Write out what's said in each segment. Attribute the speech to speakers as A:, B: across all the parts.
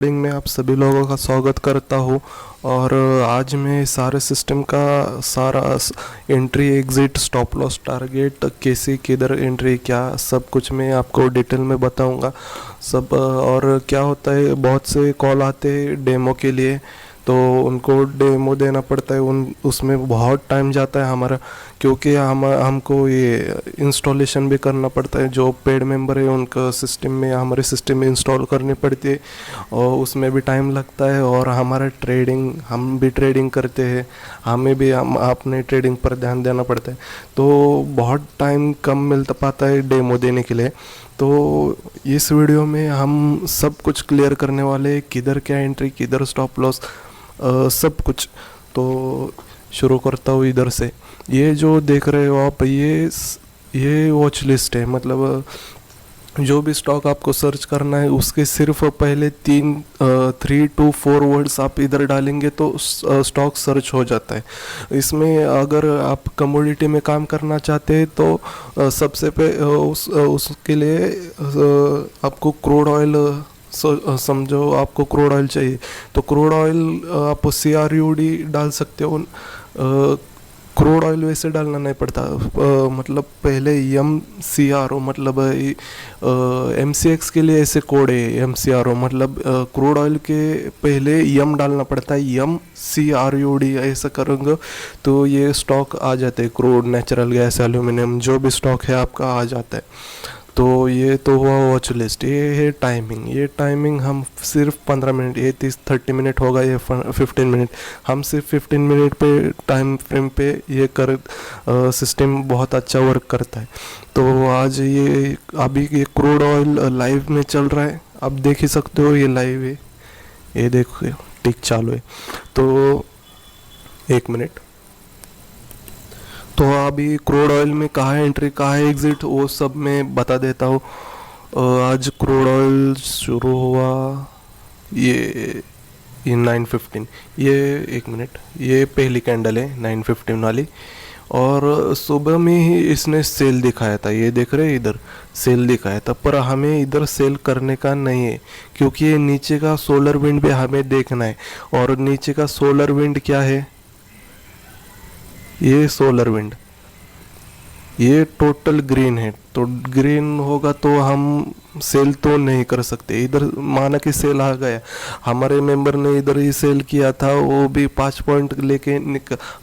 A: Recording में आप सभी लोगों का स्वागत करता हूँ। और आज मैं सारे सिस्टम का सारा entry exit stop loss target कैसे किधर एंट्री क्या सब कुछ मैं आपको डिटेल में बताऊंगा सब। और क्या होता है, बहुत से कॉल आते हैं डेमो के लिए, तो उनको डेमो देना पड़ता है। उन उसमें बहुत टाइम जाता है हमारा, क्योंकि हमको ये इंस्टॉलेशन भी करना पड़ता है। जो पेड मेंबर है उनका सिस्टम में, हमारे सिस्टम में इंस्टॉल करनी पड़ती है और उसमें भी टाइम लगता है। और हमारा ट्रेडिंग, हम भी ट्रेडिंग करते हैं, हमें भी हम अपने ट्रेडिंग पर ध्यान देना पड़ता है, तो बहुत टाइम कम मिलता पाता है डेमो देने के लिए। तो इस वीडियो में हम सब कुछ क्लियर करने वाले हैं, किधर क्या एंट्री, किधर स्टॉप लॉस, सब कुछ। तो शुरू करता हूँ इधर से। ये जो देख रहे हो आप, ये वॉच लिस्ट है। मतलब जो भी स्टॉक आपको सर्च करना है उसके सिर्फ पहले 3 to 4 वर्ड्स आप इधर डालेंगे तो स्टॉक सर्च हो जाता है। इसमें अगर आप कमोडिटी में काम करना चाहते हैं तो सबसे उसके लिए आपको क्रूड ऑयल, समझो आपको क्रूड ऑयल चाहिए तो क्रूड ऑयल आप CRUD डाल सकते हो। क्रूड ऑयल वैसे डालना नहीं पड़ता, मतलब पहले MCRO, मतलब MCX के लिए ऐसे कोड है। MCRO मतलब क्रूड ऑयल के पहले डालना पड़ता है, CRUD ऐसा करूँगा तो ये स्टॉक आ जाते हैं। क्रूड, नेचुरल गैस, एल्यूमिनियम, जो भी स्टॉक है आपका आ जाता है। तो ये तो हुआ वॉच लिस्ट। ये है टाइमिंग। ये टाइमिंग हम सिर्फ 15 मिनट, ये 30 मिनट होगा, ये 15 मिनट, हम सिर्फ 15 मिनट पे टाइम फ्रेम पे ये सिस्टम बहुत अच्छा वर्क करता है। तो आज ये अभी ये क्रूड ऑयल लाइव में चल रहा है, आप देख ही सकते हो, ये लाइव है, ये देखो टिक चालू है। तो 1 मिनट। तो अभी क्रूड ऑयल में कहाँ है एंट्री, कहाँ है एग्जिट, वो सब मैं बता देता हूँ। आज क्रूड ऑयल शुरू हुआ ये 9:15। ये 1 मिनट, ये पहली कैंडल है 9:15 वाली। और सुबह में ही इसने सेल दिखाया था, ये देख रहे हैं इधर सेल दिखाया था, पर हमें इधर सेल करने का नहीं है, क्योंकि ये नीचे का सोलर विंड भी हमें देखना है। और नीचे का सोलर विंड क्या है, ये सोलर विंड, ये टोटल ग्रीन है। तो ग्रीन होगा तो हम सेल तो नहीं कर सकते। इधर माना कि सेल आ गया, हमारे मेंबर ने इधर ही सेल किया था, वो भी 5 पॉइंट लेके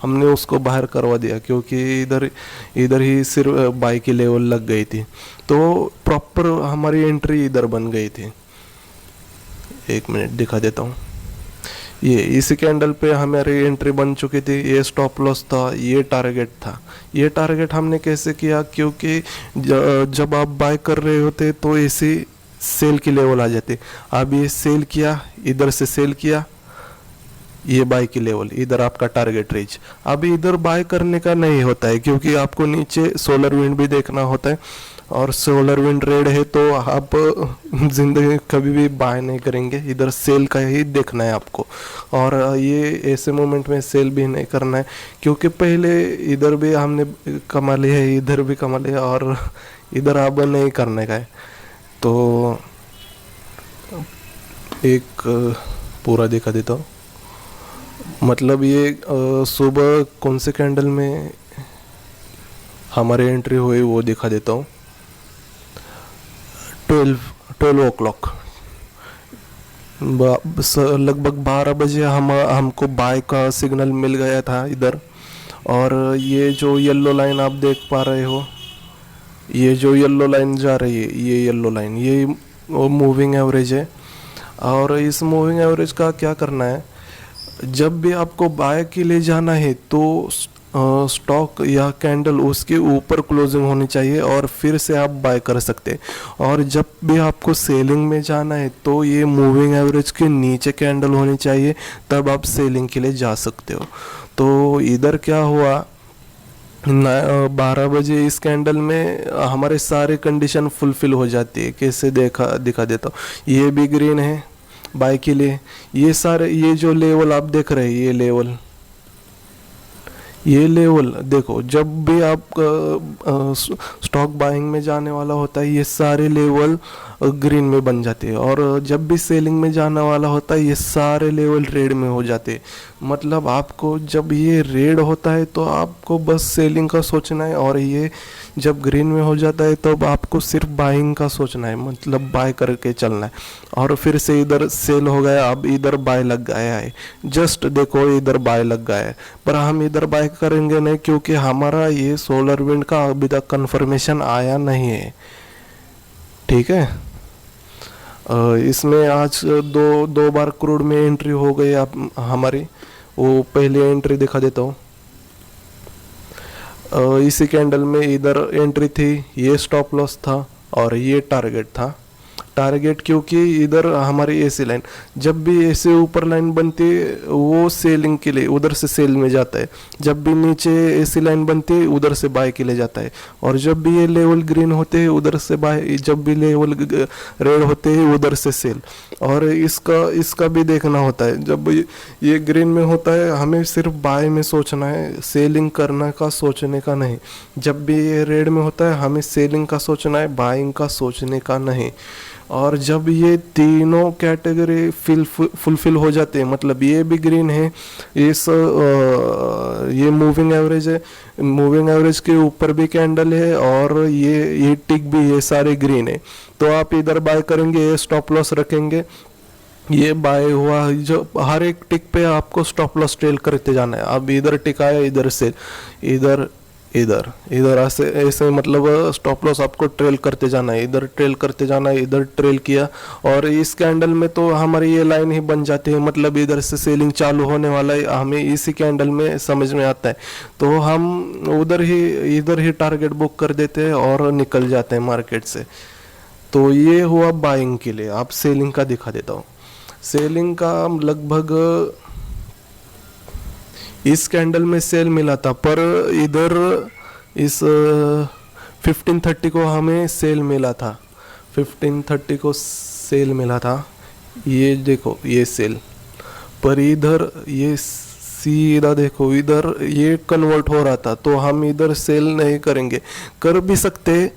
A: हमने उसको बाहर करवा दिया, क्योंकि इधर इधर ही सिर्फ बाई की लेवल लग गई थी। तो प्रॉपर हमारी एंट्री इधर बन गई थी। 1 मिनट दिखा देता हूँ। ये इसी कैंडल पे हमारी एंट्री बन चुकी थी, ये स्टॉप लॉस था, ये टारगेट था। ये टारगेट हमने कैसे किया, क्योंकि जब आप बाय कर रहे होते तो ऐसी सेल की लेवल आ जाती। अब ये सेल किया, इधर से सेल किया, ये बाय की लेवल, इधर आपका टारगेट रीच। अब इधर बाय करने का नहीं होता है, क्योंकि आपको नीचे सोलर विंड भी देखना होता है, और सोलर विंड रेड है तो आप जिंदगी कभी भी बाय नहीं करेंगे, इधर सेल का ही देखना है आपको। और ये ऐसे मोमेंट में सेल भी नहीं करना है, क्योंकि पहले इधर भी हमने कमा लिया है, इधर भी कमा लिया, और इधर अब नहीं करने का है। तो एक पूरा दिखा देता हूँ। मतलब ये सुबह कौन से कैंडल में हमारी एंट्री हुई वो दिखा देता हूँ। 12 o'clock, लगभग 12 बजे हमको बाय का सिग्नल मिल गया था इधर। और ये जो येलो लाइन आप देख पा रहे हो, ये जो येलो लाइन जा रही है, ये येलो लाइन, ये मूविंग एवरेज है। और इस मूविंग एवरेज का क्या करना है, जब भी आपको बाय के लिए जाना है तो स्टॉक या कैंडल उसके ऊपर क्लोजिंग होनी चाहिए, और फिर से आप बाय कर सकते हैं। और जब भी आपको सेलिंग में जाना है तो ये मूविंग एवरेज के नीचे कैंडल होनी चाहिए, तब आप सेलिंग के लिए जा सकते हो। तो इधर क्या हुआ, 12 बजे इस कैंडल में हमारे सारे कंडीशन फुलफिल हो जाती है। कैसे दिखा देता हूँ। ये भी ग्रीन है बाय के लिए, ये सारे, ये जो लेवल आप देख रहे हैं, ये लेवल देखो, जब भी आप स्टॉक बाइंग में जाने वाला होता है, ये सारे लेवल ग्रीन में बन जाते हैं। और जब भी सेलिंग में जाने वाला होता है ये सारे लेवल रेड में हो जाते हैं। मतलब आपको जब ये रेड होता है तो आपको बस सेलिंग का सोचना है, और ये जब ग्रीन में हो जाता है तो आपको सिर्फ बाइंग का सोचना है, मतलब बाय करके चलना है। और फिर से इधर सेल हो गया, अब इधर बाय लग गया है, जस्ट देखो इधर बाय लग गया है, पर हम इधर बाय करेंगे नहीं क्योंकि हमारा ये SolarWinds का अभी तक कंफर्मेशन आया नहीं है। ठीक है, इसमें आज दो बार क्रूड में एंट्री हो गई आप हमारी। वो पहले एंट्री दिखा देता हूँ। इसी कैंडल में इधर एंट्री थी, ये स्टॉप लॉस था और ये टारगेट था। टारगेट क्योंकि इधर हमारी एसी लाइन, जब भी ऐसे ऊपर लाइन बनती है वो सेलिंग के लिए उधर से सेल में जाता है, जब भी नीचे एसी लाइन बनती है उधर से बाय के लिए जाता है, और जब भी ये लेवल ग्रीन होते हैं उधर से बाय, जब भी लेवल रेड होते हैं उधर से सेल। और इसका भी देखना होता है, जब ये ग्रीन में होता है हमें सिर्फ बाय में सोचना है, सेलिंग करने का सोचने का नहीं। जब भी ये रेड में होता है हमें सेलिंग का सोचना है, बाइंग का सोचने का नहीं। और जब ये तीनों कैटेगरी फुलफिल हो जाते हैं, मतलब ये भी ग्रीन है, ये मूविंग एवरेज है, मूविंग एवरेज के ऊपर भी कैंडल है, और ये टिक भी, ये सारे ग्रीन है, तो आप इधर बाय करेंगे, ये स्टॉप लॉस रखेंगे। ये बाय हुआ, जो हर एक टिक पे आपको स्टॉप लॉस ट्रेल करते जाना है। अब इधर टिक आया, इधर से इधर इधर इधर ऐसे ऐसे, मतलब स्टॉप लॉस आपको ट्रेल करते जाना है, इधर ट्रेल करते जाना है, इधर ट्रेल किया, और इस कैंडल में तो हमारी ये लाइन ही बन जाती है, मतलब इधर से सेलिंग चालू होने वाला है, हमें इसी कैंडल में समझ में आता है, तो हम इधर ही टारगेट बुक कर देते हैं और निकल जाते हैं मार्केट से। तो ये हुआ बाइंग के लिए। आप सेलिंग का दिखा देता हूँ। सेलिंग का लगभग इस कैंडल में सेल मिला था, पर इधर इस 1530 को हमें सेल मिला था, 1530 को सेल मिला था। ये देखो ये सेल, पर इधर ये सीधा देखो इधर ये कन्वर्ट हो रहा था, तो हम इधर सेल नहीं करेंगे। कर भी सकते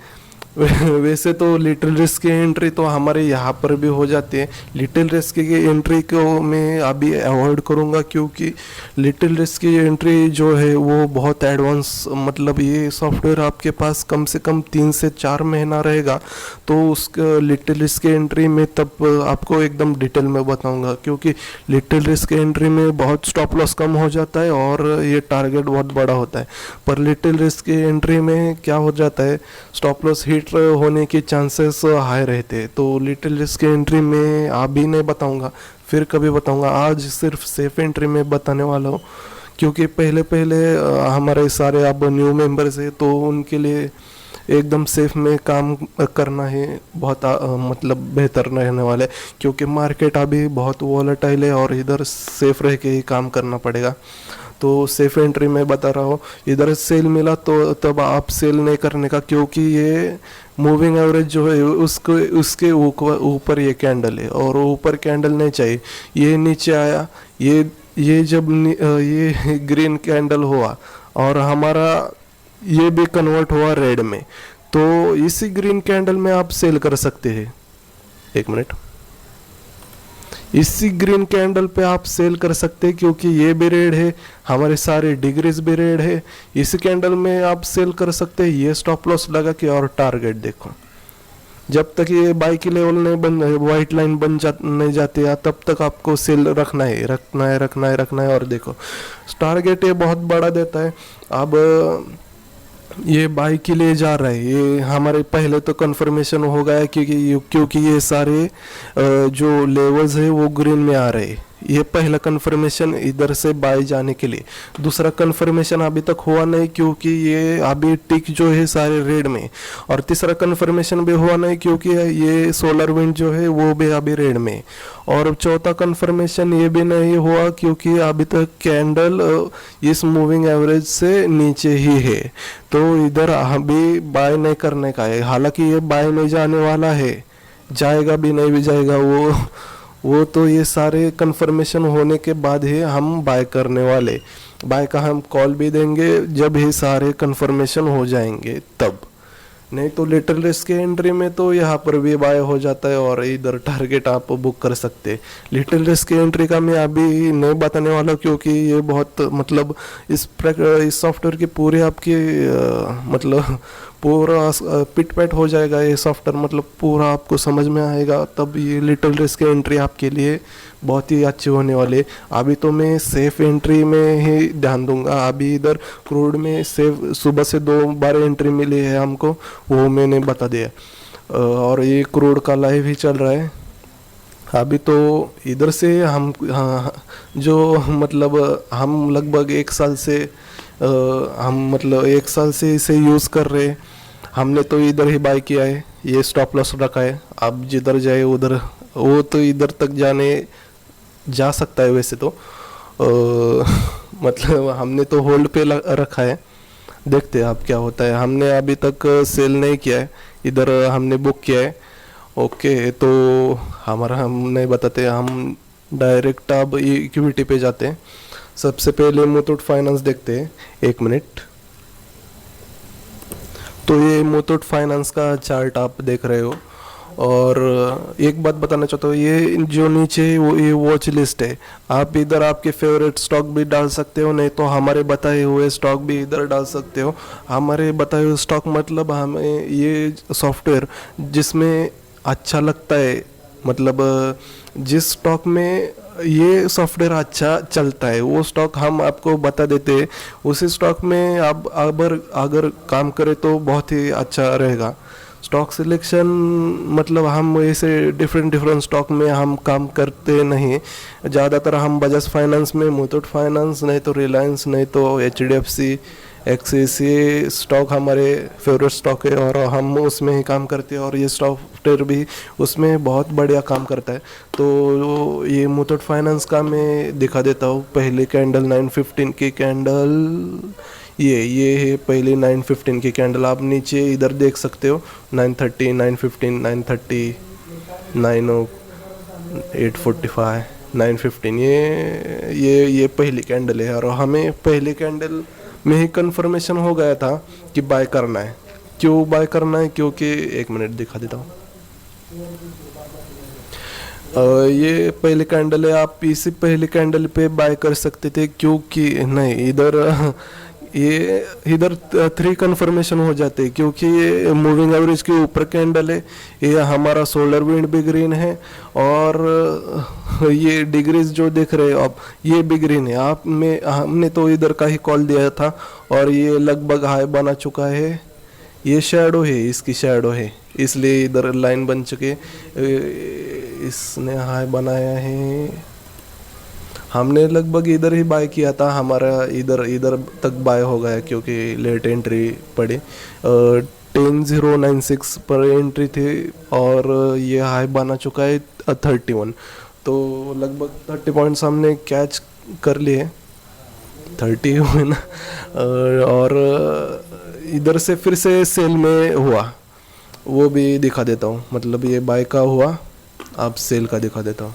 A: वैसे तो लिटिल रिस्क की एंट्री तो हमारे यहाँ पर भी हो जाती है। लिटिल रिस्क की एंट्री को मैं अभी अवॉइड करूँगा, क्योंकि लिटिल रिस्क की एंट्री जो है वो बहुत एडवांस, मतलब ये सॉफ्टवेयर आपके पास कम से कम 3 से 4 महीना रहेगा, तो उस लिटिल रिस्क की एंट्री में तब आपको एकदम डिटेल में बताऊँगा, क्योंकि लिटिल रिस्क की एंट्री में बहुत स्टॉप लॉस कम हो जाता है और ये टारगेट बहुत बड़ा होता है। पर लिटिल रिस्क की एंट्री में क्या हो जाता है, स्टॉप लॉस हिट होने के चांसेस हाई रहते हैं। तो लिटिल रिस्क एंट्री में अभी नहीं बताऊंगा, फिर कभी बताऊंगा। आज सिर्फ सेफ एंट्री में बताने वाला हूँ, क्योंकि पहले हमारे सारे अब न्यू मेंबर्स हैं, तो उनके लिए एकदम सेफ में काम करना है बहुत मतलब बेहतर रहने वाला है, क्योंकि मार्केट अभी बहुत वॉलेटाइल है और इधर सेफ रह के ही काम करना पड़ेगा। तो सेफ एंट्री में बता रहा हूँ। इधर सेल मिला तो तब आप सेल नहीं करने का, क्योंकि ये मूविंग एवरेज जो है उसके ऊपर ये कैंडल है, और ऊपर कैंडल नहीं चाहिए। ये नीचे आया, ये जब ये ग्रीन कैंडल हुआ और हमारा ये भी कन्वर्ट हुआ रेड में, तो इसी ग्रीन कैंडल में आप सेल कर सकते हैं। एक मिनट, इसी ग्रीन कैंडल पे आप सेल कर सकते हैं, क्योंकि ये भी रेड है, हमारे सारे डिग्रीज भी रेड है। इसी कैंडल में आप सेल कर सकते हैं। ये स्टॉप लॉस लगा के, और टारगेट देखो, जब तक ये बाई की लेवल नहीं बन, वाइट लाइन नहीं जाती है, तब तक आपको सेल रखना है। और देखो टारगेट ये बहुत बड़ा देता है। अब ये बाई के लिए जा रहा है, ये हमारे पहले तो कंफर्मेशन हो गया है, क्योंकि ये सारे जो लेवल्स है वो ग्रीन में आ रहे हैं। ये पहला कंफर्मेशन इधर से बाय जाने के लिए। दूसरा कंफर्मेशन अभी तक हुआ नहीं, क्योंकि ये अभी टिक जो है सारे रेड में। और तीसरा कंफर्मेशन भी हुआ नहीं, क्योंकि ये SolarWinds जो है वो भी अभी रेड में। और चौथा कंफर्मेशन ये भी नहीं हुआ, क्योंकि अभी तक कैंडल इस मूविंग एवरेज से नीचे ही है, तो इधर अभी बाय नहीं करने का है। हालांकि ये बाय नहीं जाने वाला है, जाएगा भी नहीं भी जाएगा वो तो ये सारे कंफर्मेशन होने के बाद ही हम बाय करने वाले। बाय का हम कॉल भी देंगे जब ये सारे कंफर्मेशन हो जाएंगे तब। नहीं तो लिटिल रिस्क के एंट्री में तो यहाँ पर भी बाय हो जाता है और इधर टारगेट आप बुक कर सकते हैं। लिटिल रिस्क की एंट्री का मैं अभी नहीं बताने वाला क्योंकि ये बहुत मतलब इस सॉफ्टवेयर की पूरी आपकी मतलब पूरा पिट पैट हो जाएगा ये सॉफ्टवेयर, मतलब पूरा आपको समझ में आएगा, तब ये लिटिल रिस्क की एंट्री आपके लिए बहुत ही अच्छी होने वाली है। अभी तो मैं सेफ एंट्री में ही ध्यान दूंगा। अभी इधर क्रूड में सेफ सुबह से 2 बार एंट्री मिली है हमको, वो मैंने बता दिया। और ये क्रूड का लाइव ही चल रहा है अभी तो। इधर से हम हाँ, जो मतलब हम लगभग 1 साल से हम मतलब 1 साल से इसे यूज़ कर रहे हैं। हमने तो इधर ही बाय किया है, ये स्टॉप लॉस रखा है। आप जिधर जाए उधर, वो तो इधर तक जा सकता है वैसे तो मतलब हमने तो होल्ड पे रखा है, देखते हैं अब क्या होता है। हमने अभी तक सेल नहीं किया है, इधर हमने बुक किया है। ओके, तो हम नहीं बताते, हम डायरेक्ट अब इक्विटी पे जाते हैं। सबसे पहले मुथूट फाइनेंस देखते हैं, 1 मिनट। तो ये मुथूट फाइनेंस का चार्ट आप देख रहे हो। और एक बात बताना चाहता हूँ, ये जो नीचे ये वॉच लिस्ट है, आप इधर आपके फेवरेट स्टॉक भी डाल सकते हो, नहीं तो हमारे बताए हुए स्टॉक भी इधर डाल सकते हो। हमारे बताए हुए स्टॉक मतलब हमें ये सॉफ्टवेयर जिसमें अच्छा लगता है, मतलब जिस स्टॉक में ये सॉफ्टवेयर अच्छा चलता है वो स्टॉक हम आपको बता देते हैं। उसी स्टॉक में आप अगर काम करें तो बहुत ही अच्छा रहेगा। स्टॉक सिलेक्शन मतलब हम ऐसे डिफरेंट स्टॉक में हम काम करते नहीं, ज़्यादातर हम बजाज फाइनेंस में, मुथूट फाइनेंस, नहीं तो रिलायंस, नहीं तो HDFC, एक्सिस, ये स्टॉक हमारे फेवरेट स्टॉक है और हम उसमें ही काम करते हैं और ये सॉफ्टवेयर भी उसमें बहुत बढ़िया काम करता है। तो ये मुथूट फाइनेंस का मैं दिखा देता हूँ। पहली कैंडल 915 की कैंडल, ये है पहली 915 की कैंडल। आप नीचे इधर देख सकते हो 930, 915, 930, 845, 915, ये पहली कैंडल है। और हमें पहली कैंडल में ही कंफर्मेशन हो गया था कि बाय करना है। क्यों बाय करना है? क्योंकि 1 मिनट दिखा देता हूँ। ये पहली कैंडल है, आप इसी पहली कैंडल पे बाय कर सकते थे, क्योंकि नहीं इधर 3 कंफर्मेशन हो जाते हैं, क्योंकि ये मूविंग एवरेज के ऊपर कैंडल है, ये हमारा सोलर विंड भी ग्रीन है और ये डिग्रीज जो देख रहे हो आप, ये भी ग्रीन है। हमने तो इधर का ही कॉल दिया था और ये लगभग हाई बना चुका है। ये शैडो है, इसकी शैडो है, इसलिए इधर लाइन बन चुके, इसने हाई बनाया है। हमने लगभग इधर ही बाय किया था, हमारा इधर तक बाय हो गया क्योंकि लेट एंट्री पड़ी। 10096 पर एंट्री थी और ये हाई बना चुका है 31, तो लगभग 30 पॉइंट्स हमने कैच कर लिए, 30 हुए ना। और इधर से फिर से सेल में हुआ, वो भी दिखा देता हूँ। मतलब ये बाय का हुआ, अब सेल का दिखा देता हूँ।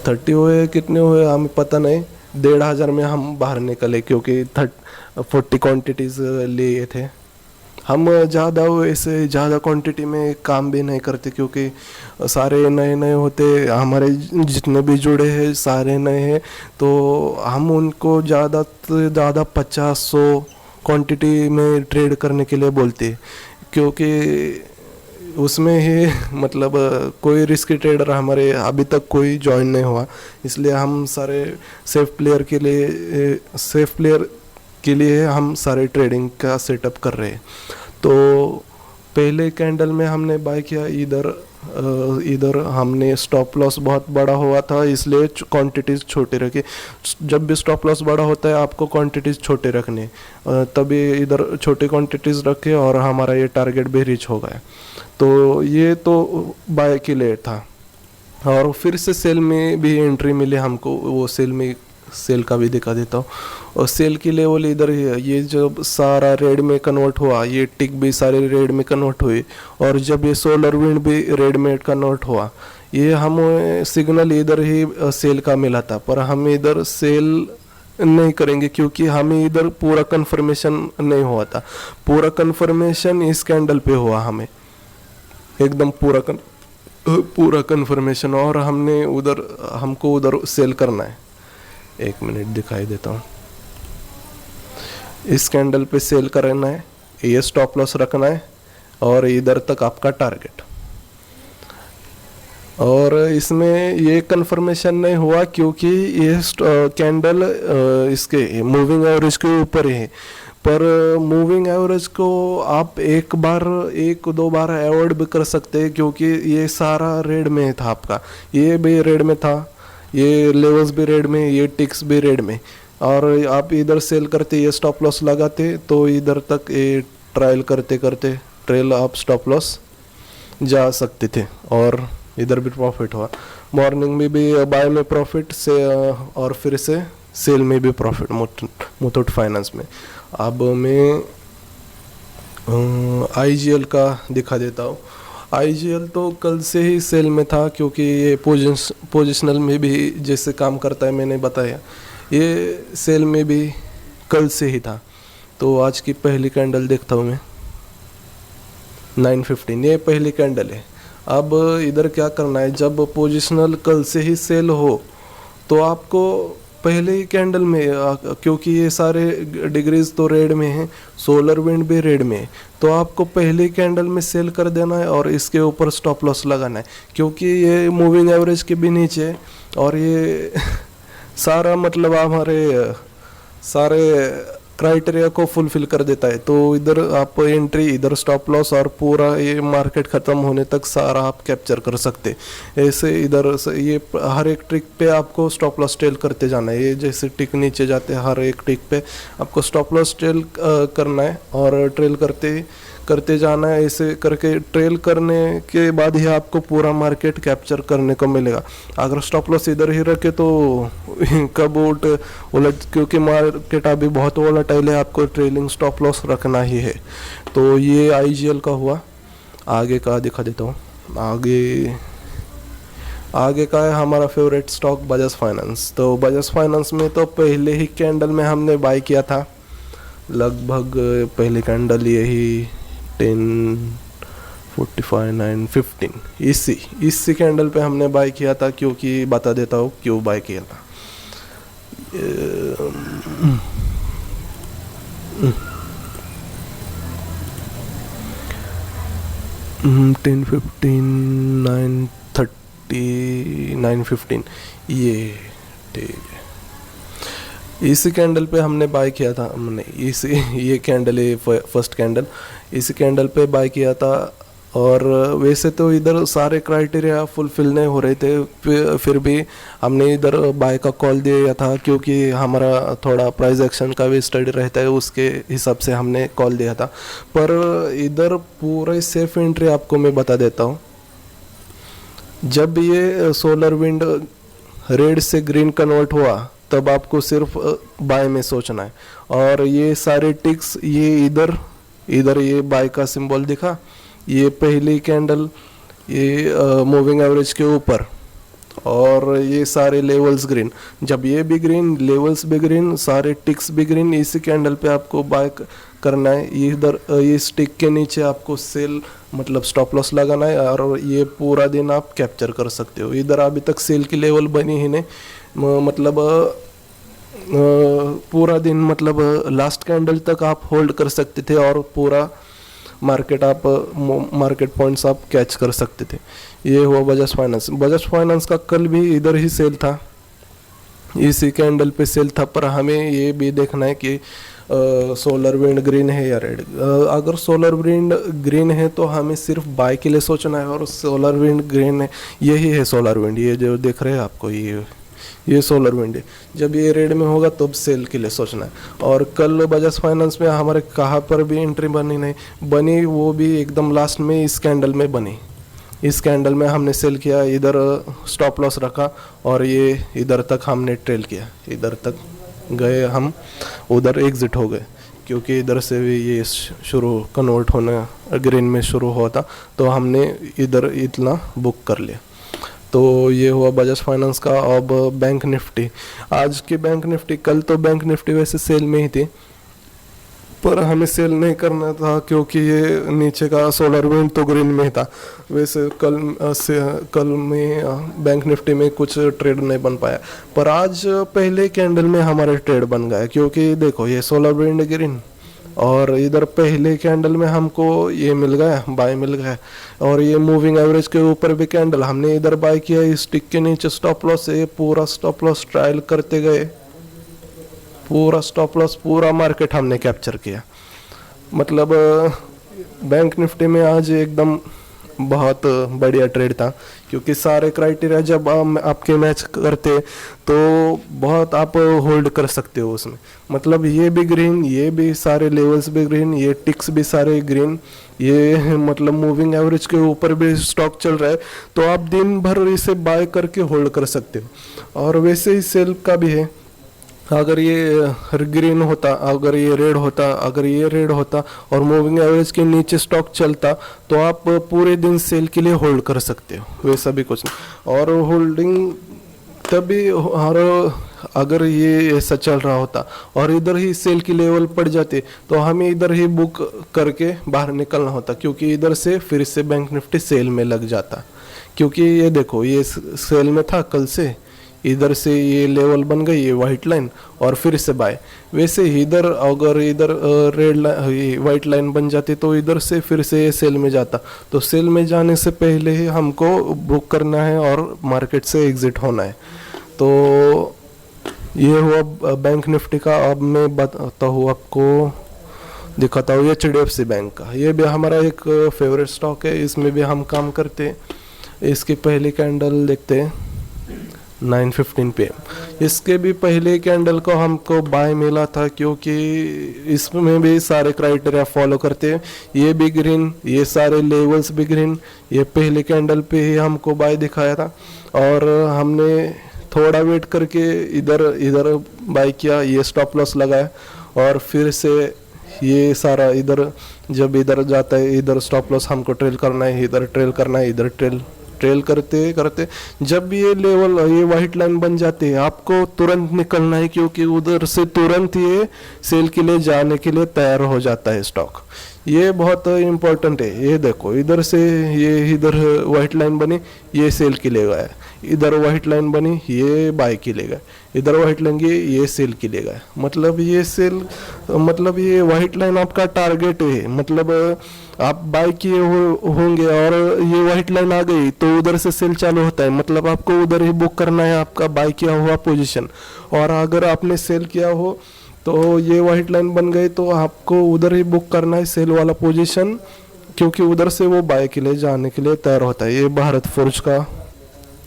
A: 30 हुए, कितने हुए हमें पता नहीं। 1500 में हम बाहर निकले क्योंकि 40 क्वांटिटीज़ लिए थे हम। ज़्यादा क्वांटिटी में काम भी नहीं करते क्योंकि सारे नए होते, हमारे जितने भी जुड़े हैं सारे नए हैं, तो हम उनको ज़्यादा से ज़्यादा 50-100 क्वांटिटी में ट्रेड करने के लिए बोलते, क्योंकि उसमें ही मतलब कोई रिस्की ट्रेडर हमारे अभी तक कोई ज्वाइन नहीं हुआ, इसलिए हम सारे सेफ प्लेयर के लिए हम सारे ट्रेडिंग का सेटअप कर रहे हैं। तो पहले कैंडल में हमने बाय किया, इधर हमने स्टॉप लॉस बहुत बड़ा हुआ था, इसलिए क्वांटिटीज़ छोटे रखे। जब भी स्टॉप लॉस बड़ा होता है आपको क्वांटिटीज़ छोटे रखने, तभी इधर छोटे क्वांटिटीज़ रखे और हमारा ये टारगेट भी रीच हो गया। तो ये तो बाय के लिए था। और फिर से सेल में भी एंट्री मिली हमको, वो सेल का भी दिखा देता हूँ। और सेल की लेवल इधर ही है, ये जब सारा रेड में कन्वर्ट हुआ, ये टिक भी सारे रेड में कन्वर्ट हुए, और जब ये सोलर विंड भी रेड में कन्वर्ट हुआ, ये हमें सिग्नल इधर ही सेल का मिला था, पर हम इधर सेल नहीं करेंगे, क्योंकि हमें इधर पूरा कंफर्मेशन नहीं हुआ था। पूरा कंफर्मेशन इस कैंडल पे हुआ, हमें एकदम पूरा कंफर्मेशन, और हमको उधर सेल करना है। 1 मिनट दिखाई देता हूँ। इस कैंडल पे सेल करना है, ये स्टॉप लॉस रखना है, और इधर तक आपका टारगेट। और इसमें ये कंफर्मेशन नहीं हुआ क्योंकि ये कैंडल इसके मूविंग एवरेज के ऊपर ही है। पर मूविंग एवरेज को आप एक दो बार अवॉइड भी कर सकते हैं, क्योंकि ये सारा रेड में था आपका, ये भी रेड में था, ये लेवल्स भी रेड में, ये टिक्स भी रेड में, और आप इधर सेल करते, ये स्टॉप लॉस लगाते, तो इधर तक ये ट्रायल करते करते ट्रेल आप स्टॉप लॉस जा सकते थे, और इधर भी प्रॉफिट हुआ। मॉर्निंग में भी बाय में प्रॉफिट से, और फिर से सेल में भी प्रॉफिट मुथूट फाइनेंस में। अब मैं आईजीएल का दिखा देता हूँ। आईजीएल तो कल से ही सेल में था, क्योंकि ये पोजिशनल में भी जैसे काम करता है, मैंने बताया, ये सेल में भी कल से ही था। तो आज की पहली कैंडल देखता हूँ मैं, 9:15, ये पहली कैंडल है। अब इधर क्या करना है, जब पोजिशनल कल से ही सेल हो तो आपको पहले ही कैंडल में, क्योंकि ये सारे डिग्रीज तो रेड में हैं, सोलर विंड भी रेड में है, तो आपको पहले ही कैंडल में सेल कर देना है और इसके ऊपर स्टॉप लॉस लगाना है, क्योंकि ये मूविंग एवरेज के भी नीचे है, और ये सारा मतलब हमारे सारे क्राइटेरिया को फुलफिल कर देता है। तो इधर आप एंट्री, इधर स्टॉप लॉस, और पूरा ये मार्केट ख़त्म होने तक सारा आप कैप्चर कर सकते। ऐसे इधर ये हर एक ट्रिक पे आपको स्टॉप लॉस ट्रेल करते जाना है। ये जैसे टिक नीचे जाते हैं, हर एक ट्रिक पे आपको स्टॉप लॉस ट्रेल करना है, और ट्रेल करते जाना है। ऐसे करके ट्रेल करने के बाद ही आपको पूरा मार्केट कैप्चर करने को मिलेगा। अगर स्टॉप लॉस इधर ही रखे तो कब उलट, क्योंकि मार्केट अभी बहुत वोलेटाइल है, आपको ट्रेलिंग स्टॉप लॉस रखना ही है। तो ये आईजीएल का हुआ। आगे का दिखा देता हूँ। आगे का है हमारा फेवरेट स्टॉक बजाज फाइनेंस। तो बजाज फाइनेंस में तो पहले ही कैंडल में हमने बाय किया था, लगभग पहली कैंडल यही 10:45, 9:15, इसी कैंडल पे हमने बाय किया था। क्योंकि बता देता हूँ क्यों बाय किया था। 10:15, 9:30, 9:15, ये ठीक है। इसी कैंडल पे हमने बाय किया था, हमने ये कैंडल है फर्स्ट कैंडल, इसी कैंडल पे बाय किया था। और वैसे तो इधर सारे क्राइटेरिया फुलफिल नहीं हो रहे थे, फिर भी हमने इधर बाय का कॉल दिया था, क्योंकि हमारा थोड़ा प्राइस एक्शन का भी स्टडी रहता है, उसके हिसाब से हमने कॉल दिया था। पर इधर पूरा सेफ एंट्री आपको मैं बता देता हूँ। जब ये सोलर विंड रेड से ग्रीन कन्वर्ट हुआ, तब आपको सिर्फ बाय में सोचना है। और ये सारे टिक्स, ये इधर ये बाय का सिंबल दिखा, ये पहली कैंडल, ये मूविंग एवरेज के ऊपर, और ये सारे लेवल्स ग्रीन। जब ये भी ग्रीन, लेवल्स भी ग्रीन, सारे टिक्स भी ग्रीन, इसी कैंडल पे आपको बाय करना है। इधर ये स्टिक के नीचे आपको सेल मतलब स्टॉप लॉस लगाना है, और ये पूरा दिन आप कैप्चर कर सकते हो। इधर अभी तक सेल की लेवल बनी ही नहीं, मतलब पूरा दिन, मतलब लास्ट कैंडल तक आप होल्ड कर सकते थे, और पूरा मार्केट पॉइंट्स आप कैच कर सकते थे। ये हुआ बजाज फाइनेंस का कल भी इधर ही सेल था, इसी कैंडल पे सेल था। पर हमें ये भी देखना है कि सोलर विंड ग्रीन है या रेड। अगर सोलर विंड ग्रीन है तो हमें सिर्फ बाय के लिए सोचना है, और सोलर विंड ग्रीन है, यही है सोलर विंड, ये जो देख रहे हैं आपको, ये सोलर विंड है। जब ये रेड में होगा तब सेल के लिए सोचना है। और कल बजाज फाइनेंस में हमारे कहाँ पर भी एंट्री बनी, वो भी एकदम लास्ट में इस कैंडल में बनी। इस कैंडल में हमने सेल किया, इधर स्टॉप लॉस रखा, और ये इधर तक हमने ट्रेल किया, इधर तक गए हम, उधर एग्जिट हो गए, क्योंकि इधर से भी ये शुरू कन्वर्ट होना ग्रीन में शुरू हुआ था, तो हमने इधर इतना बुक कर लिया। तो ये हुआ बजाज फाइनेंस का। अब बैंक निफ्टी, आज की बैंक निफ्टी, कल तो बैंक निफ्टी वैसे सेल में ही थी, पर हमें सेल नहीं करना था क्योंकि ये नीचे का सोलर विंड तो ग्रीन में ही था। वैसे कल में बैंक निफ्टी में कुछ ट्रेड नहीं बन पाया, पर आज पहले कैंडल में हमारे ट्रेड बन गया, क्योंकि देखो ये सोलर विंड ग्रीन और इधर पहले कैंडल में हमको ये मिल गया, बाय मिल गया। और ये मूविंग एवरेज के ऊपर भी कैंडल हमने इधर बाय किया, इस टिक के नीचे स्टॉप लॉस है, पूरा स्टॉप लॉस ट्रायल करते गए, पूरा स्टॉप लॉस पूरा मार्केट हमने कैप्चर किया। मतलब बैंक निफ्टी में आज एकदम बहुत बढ़िया ट्रेड था, क्योंकि सारे क्राइटेरिया जब आपके मैच करते तो बहुत आप होल्ड कर सकते हो उसमें। मतलब ये भी ग्रीन, ये भी सारे लेवल्स भी ग्रीन, ये टिक्स भी सारे ग्रीन, ये मतलब मूविंग एवरेज के ऊपर भी स्टॉक चल रहा है, तो आप दिन भर इसे बाय करके होल्ड कर सकते हो। और वैसे ही सेल का भी है, अगर ये ग्रीन होता, अगर ये रेड होता, अगर ये रेड होता और मूविंग एवरेज के नीचे स्टॉक चलता तो आप पूरे दिन सेल के लिए होल्ड कर सकते हो, वैसा भी कुछ नहीं। और होल्डिंग तभी, और अगर ये ऐसा चल रहा होता और इधर ही सेल की लेवल पड़ जाती तो हमें इधर ही बुक करके बाहर निकलना होता, क्योंकि इधर से फिर से बैंक निफ्टी सेल में लग जाता। क्योंकि ये देखो ये सेल में था कल से, इधर से ये लेवल बन गई ये वाइट लाइन और फिर से बाय। वैसे ही इधर अगर इधर रेड लाइन वाइट लाइन बन जाती तो इधर से फिर से ये सेल में जाता। तो सेल में जाने से पहले ही हमको बुक करना है और मार्केट से एग्जिट होना है। तो ये हुआ बैंक निफ्टी का। अब मैं बताता हूँ आपको, दिखाता हूँ HDFC बैंक का। ये भी हमारा एक फेवरेट स्टॉक है, इसमें भी हम काम करते हैं। इसकी पहली कैंडल देखते हैं 9:15 PM। इसके भी पहले कैंडल को हमको बाय मिला था, क्योंकि इसमें भी सारे क्राइटेरिया फॉलो करते हैं। ये भी ग्रीन, ये सारे लेवल्स भी ग्रीन, ये पहले कैंडल पे ही हमको बाय दिखाया था और हमने थोड़ा वेट करके इधर बाय किया, ये स्टॉप लॉस लगाया और फिर से ये सारा इधर जब इधर जाता है इधर स्टॉप लॉस हमको ट्रेल करना है, इधर ट्रेल करना है, इधर ट्रेल करते करते जब ये लेवल ये वाइट लाइन बन जाती है आपको तुरंत निकलना है, क्योंकि उधर से तुरंत ये सेल के लिए जाने के लिए तैयार हो जाता है स्टॉक। ये बहुत इम्पोर्टेंट है। ये देखो इधर से ये इधर वाइट लाइन बनी, ये सेल के लिए गया, इधर वाइट लाइन बनी, ये बाय के लिए गया, इधर वाइट लाइन गई, ये सेल के लिए गया। मतलब ये सेल, मतलब ये वाइट लाइन आपका टारगेट है। मतलब आप बाय किए होंगे और ये वाइट लाइन आ गई तो उधर से सेल चालू होता है, मतलब आपको उधर ही बुक करना है आपका बाय किया हुआ पोजीशन। और अगर आपने सेल किया हो तो ये वाइट लाइन बन गई तो आपको उधर ही बुक करना है सेल वाला पोजीशन, क्योंकि उधर से वो बाय के लिए जाने के लिए तैयार होता है। ये भारत फोर्ज का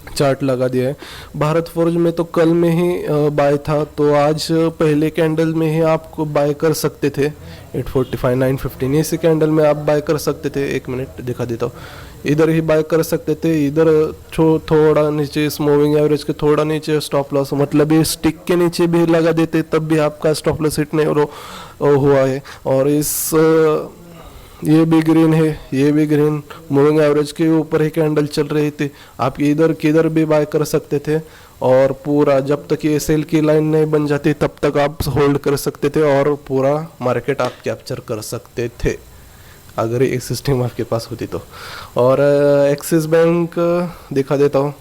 A: चार्ट लगा दिया है। भारत फोर्ज में तो कल में ही बाय था, तो आज पहले कैंडल में ही आपको बाय कर सकते थे 845 915। इसी कैंडल में आप बाय कर सकते थे। एक मिनट दिखा देता हूँ, इधर ही बाय कर सकते थे। इधर थोड़ा नीचे इस मूविंग एवरेज के थोड़ा नीचे स्टॉप लॉस, मतलब ये स्टिक के नीचे भी लगा देते तब भी आपका स्टॉप लॉस हिट नहीं हुआ है। और इस ये भी ग्रीन है, ये भी ग्रीन, मूविंग एवरेज के ऊपर ही कैंडल चल रही थी। आप इधर किधर भी बाय कर सकते थे और पूरा जब तक ये सेल की लाइन नहीं बन जाती तब तक आप होल्ड कर सकते थे और पूरा मार्केट आप कैप्चर कर सकते थे, अगर ये सिस्टम आपके पास होती तो। और एक्सिस बैंक दिखा देता हूँ।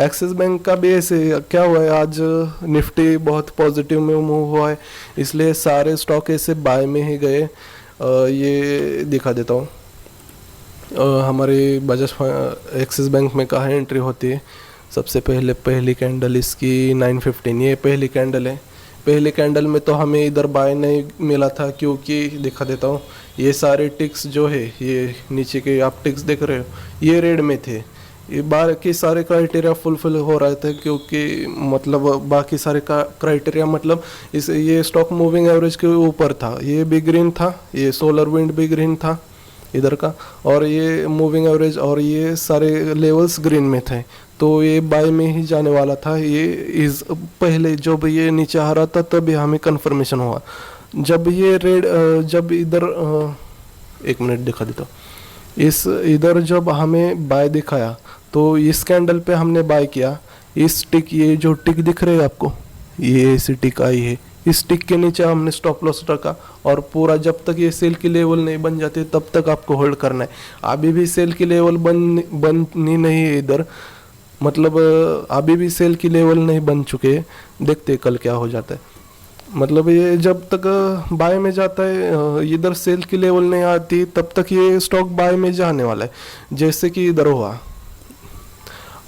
A: एक्सिस बैंक का भी ऐसे क्या हुआ है, आज निफ्टी बहुत पॉजिटिव में मूव हुआ है, इसलिए सारे स्टॉक ऐसे बाय में ही गए। ये दिखा देता हूँ हमारे बजाज एक्सिस बैंक में कहाँ एंट्री होती है। सबसे पहले पहली कैंडल इसकी 9:15, ये पहली कैंडल है। पहले कैंडल में तो हमें इधर बाय नहीं मिला था, क्योंकि दिखा देता हूँ ये सारे टिक्स जो है, ये नीचे के आप टिक्स देख रहे हो, ये रेड में थे। ये बाकी सारे क्राइटेरिया फुलफिल हो रहे थे, क्योंकि मतलब बाकी सारे क्राइटेरिया मतलब इस ये स्टॉक मूविंग एवरेज के ऊपर था। ये भी ग्रीन था, ये सोलर विंड भी ग्रीन था इधर का, और ये मूविंग एवरेज और ये सारे लेवल्स ग्रीन में थे, तो ये बाय में ही जाने वाला था। ये इस पहले जब ये नीचे आ रहा था तभी हमें कंफर्मेशन हुआ। जब ये रेड जब इधर एक मिनट दिखा देता हूँ, इस इधर जब हमें बाय दिखाया तो इस कैंडल पे हमने बाय किया। इस टिक, ये जो टिक दिख रहे हैं आपको, ये ऐसी टिक आई है, इस टिक के नीचे हमने स्टॉप लॉस रखा और पूरा जब तक ये सेल की लेवल नहीं बन जाती तब तक आपको होल्ड करना है। अभी भी सेल की लेवल बनी नहीं है इधर, मतलब अभी भी सेल की लेवल नहीं बन चुके, देखते कल क्या हो जाता है। मतलब ये जब तक बाय में जाता है, इधर सेल की लेवल नहीं आती तब तक ये स्टॉक बाय में जाने वाला है। जैसे कि इधर हुआ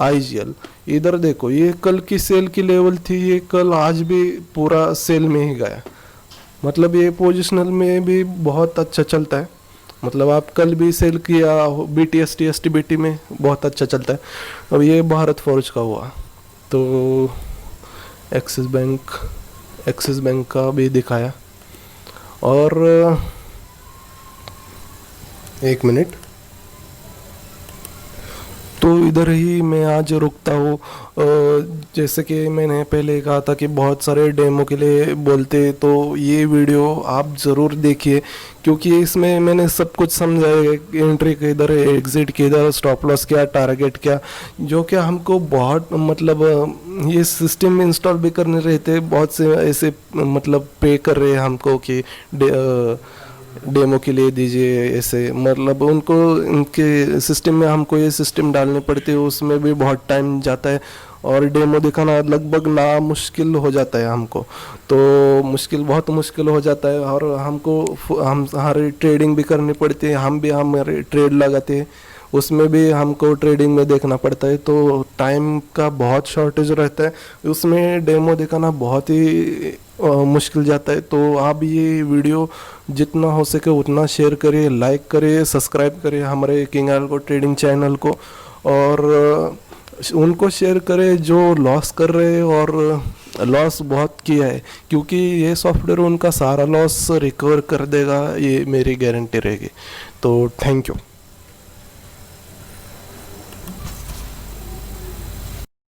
A: आईजीएल, इधर देखो ये कल की सेल की लेवल थी, ये कल आज भी पूरा सेल में ही गया। मतलब ये पोजिशनल में भी बहुत अच्छा चलता है। मतलब आप कल भी सेल किया BTST STBT में बहुत अच्छा चलता है। अब ये भारत फोर्ज का हुआ, तो एक्सिस बैंक का भी दिखाया। और एक मिनट, तो इधर ही मैं आज रुकता हूँ। जैसे कि मैंने पहले कहा था कि बहुत सारे डेमो के लिए बोलते, तो ये वीडियो आप ज़रूर देखिए क्योंकि इसमें मैंने सब कुछ समझाया है। एंट्री किधर है, एग्जिट किधर, स्टॉप लॉस क्या, टारगेट क्या, जो कि हमको बहुत मतलब ये सिस्टम में इंस्टॉल भी करने रहते। बहुत से ऐसे मतलब पे कर रहे हैं हमको कि डेमो के लिए दीजिए, ऐसे मतलब उनको इनके सिस्टम में हमको ये सिस्टम डालने पड़ते हैं, उसमें भी बहुत टाइम जाता है और डेमो दिखाना लगभग ना मुश्किल हो जाता है हमको। तो बहुत मुश्किल हो जाता है और हमको हमारी ट्रेडिंग भी करनी पड़ती है, हम भी हमारे ट्रेड लगाते हैं, उसमें भी हमको ट्रेडिंग में देखना पड़ता है। तो टाइम का बहुत शॉर्टेज रहता है, उसमें डेमो दिखाना बहुत ही मुश्किल जाता है। तो आप ये वीडियो जितना हो सके उतना शेयर करिए, लाइक करिए, सब्सक्राइब करिए हमारे किंग एल्गो ट्रेडिंग चैनल को, और उनको शेयर करें जो लॉस कर रहे हैं और लॉस बहुत किया है, क्योंकि ये सॉफ्टवेयर उनका सारा लॉस रिकवर कर देगा, ये मेरी गारंटी रहेगी। तो थैंक यू।